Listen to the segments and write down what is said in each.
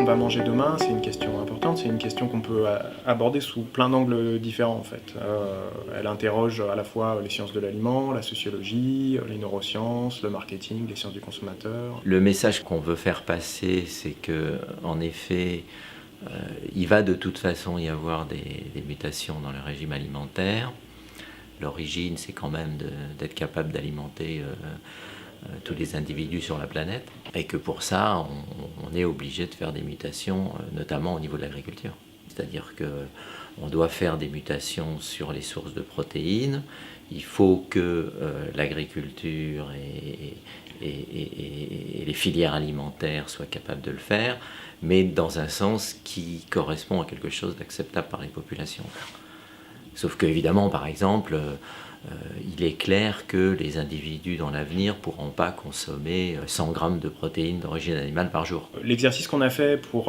va manger demain, c'est une question importante, c'est une question qu'on peut aborder sous plein d'angles différents en fait. Elle interroge à la fois les sciences de l'aliment, la sociologie, les neurosciences, le marketing, les sciences du consommateur. Le message qu'on veut faire passer, c'est que, en effet, il va de toute façon y avoir des mutations dans le régime alimentaire. L'origine, c'est quand même d'être capable d'alimenter tous les individus sur la planète, et que pour ça, on est obligé de faire des mutations, notamment au niveau de l'agriculture. C'est-à-dire qu'on doit faire des mutations sur les sources de protéines. Il faut que l'agriculture et les filières alimentaires soient capables de le faire, mais dans un sens qui correspond à quelque chose d'acceptable par les populations. Sauf qu'évidemment, par exemple, il est clair que les individus dans l'avenir ne pourront pas consommer 100 grammes de protéines d'origine animale par jour. L'exercice qu'on a fait pour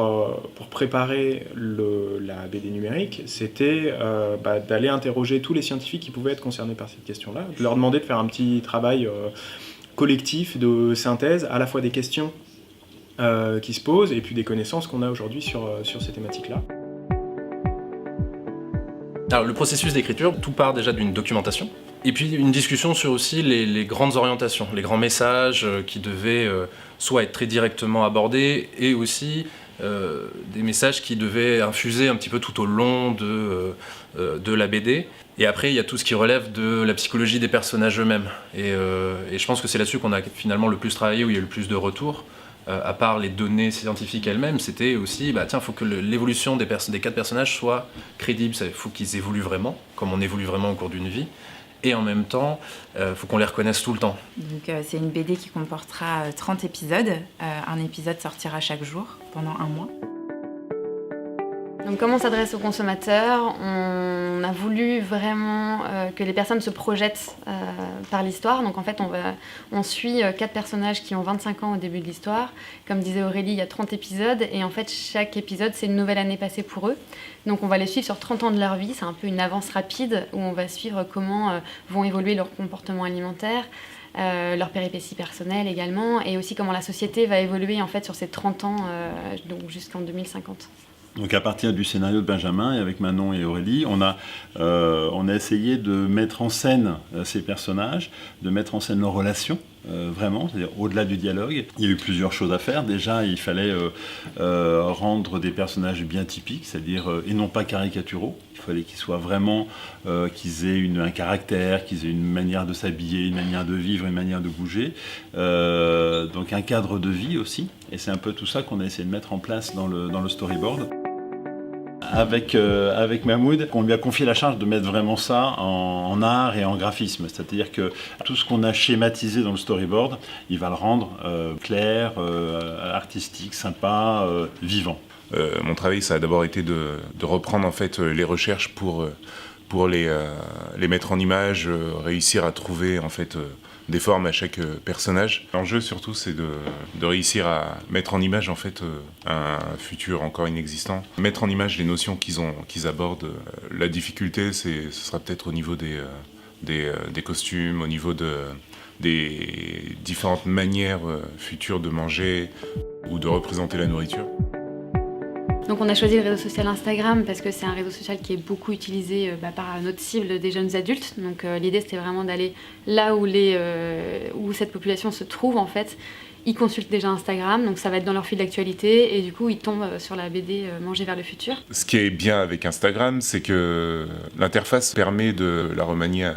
préparer la BD numérique, c'était d'aller interroger tous les scientifiques qui pouvaient être concernés par cette question-là, de leur demander de faire un petit travail collectif de synthèse, à la fois des questions qui se posent et puis des connaissances qu'on a aujourd'hui sur ces thématiques-là. Alors, le processus d'écriture, tout part déjà d'une documentation, et puis une discussion sur aussi les grandes orientations, les grands messages qui devaient soit être très directement abordés, et aussi des messages qui devaient infuser un petit peu tout au long de la BD. Et après, il y a tout ce qui relève de la psychologie des personnages eux-mêmes. Et je pense que c'est là-dessus qu'on a finalement le plus travaillé, où il y a eu le plus de retours. À part les données scientifiques elles-mêmes, c'était aussi, il faut que l'évolution des 4 personnages soit crédible, il faut qu'ils évoluent vraiment, comme on évolue vraiment au cours d'une vie, et en même temps, il faut qu'on les reconnaisse tout le temps. Donc c'est une BD qui comportera 30 épisodes, un épisode sortira chaque jour, pendant 1 mois. Donc comme on s'adresse aux consommateurs, on a voulu vraiment que les personnes se projettent par l'histoire. Donc en fait, on suit 4 personnages qui ont 25 ans au début de l'histoire. Comme disait Aurélie, il y a 30 épisodes et en fait, chaque épisode, c'est une nouvelle année passée pour eux. Donc on va les suivre sur 30 ans de leur vie. C'est un peu une avance rapide où on va suivre comment vont évoluer leurs comportements alimentaires, leurs péripéties personnelles également, et aussi comment la société va évoluer en fait sur ces 30 ans, donc jusqu'en 2050. Donc à partir du scénario de Benjamin, et avec Manon et Aurélie, on a essayé de mettre en scène ces personnages, de mettre en scène leurs relations, vraiment, c'est-à-dire au-delà du dialogue. Il y a eu plusieurs choses à faire. Déjà, il fallait rendre des personnages bien typiques, c'est-à-dire, et non pas caricaturaux. Il fallait qu'ils soient vraiment, qu'ils aient un caractère, qu'ils aient une manière de s'habiller, une manière de vivre, une manière de bouger. Donc un cadre de vie aussi. Et c'est un peu tout ça qu'on a essayé de mettre en place dans le storyboard. Avec Mahmoud, on lui a confié la charge de mettre vraiment ça en art et en graphisme. C'est-à-dire que tout ce qu'on a schématisé dans le storyboard, il va le rendre clair, artistique, sympa, vivant. Mon travail, ça a d'abord été de reprendre en fait les recherches pour les mettre en image, réussir à trouver en fait des formes à chaque personnage. L'enjeu surtout, c'est de réussir à mettre en image en fait un futur encore inexistant, mettre en image les notions qu'ils abordent. La difficulté, ce sera peut-être au niveau des costumes, au niveau des différentes manières futures de manger ou de représenter la nourriture. Donc on a choisi le réseau social Instagram parce que c'est un réseau social qui est beaucoup utilisé par notre cible des jeunes adultes. Donc l'idée c'était vraiment d'aller là où cette population se trouve en fait. Ils consultent déjà Instagram, donc ça va être dans leur fil d'actualité et du coup ils tombent sur la BD Manger vers le futur. Ce qui est bien avec Instagram, c'est que l'interface permet de la remanier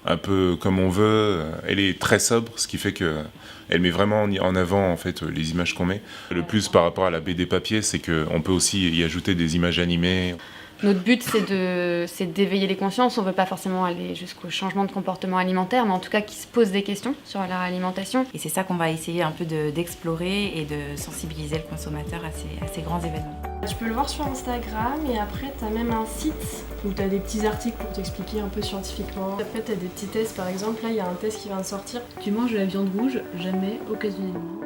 un peu comme on veut. Elle est très sobre, ce qui fait qu'elle met vraiment en avant en fait les images qu'on met. Le plus par rapport à la BD papier, c'est qu'on peut aussi y ajouter des images animées. Notre but, c'est d'éveiller les consciences. On ne veut pas forcément aller jusqu'au changement de comportement alimentaire, mais en tout cas qu'ils se posent des questions sur leur alimentation. Et c'est ça qu'on va essayer un peu d'explorer et de sensibiliser le consommateur à ces grands événements. Tu peux le voir sur Instagram et après tu as même un site où tu as des petits articles pour t'expliquer un peu scientifiquement. Après tu as des petits tests, par exemple là il y a un test qui vient de sortir. Tu manges de la viande rouge, jamais, occasionnellement.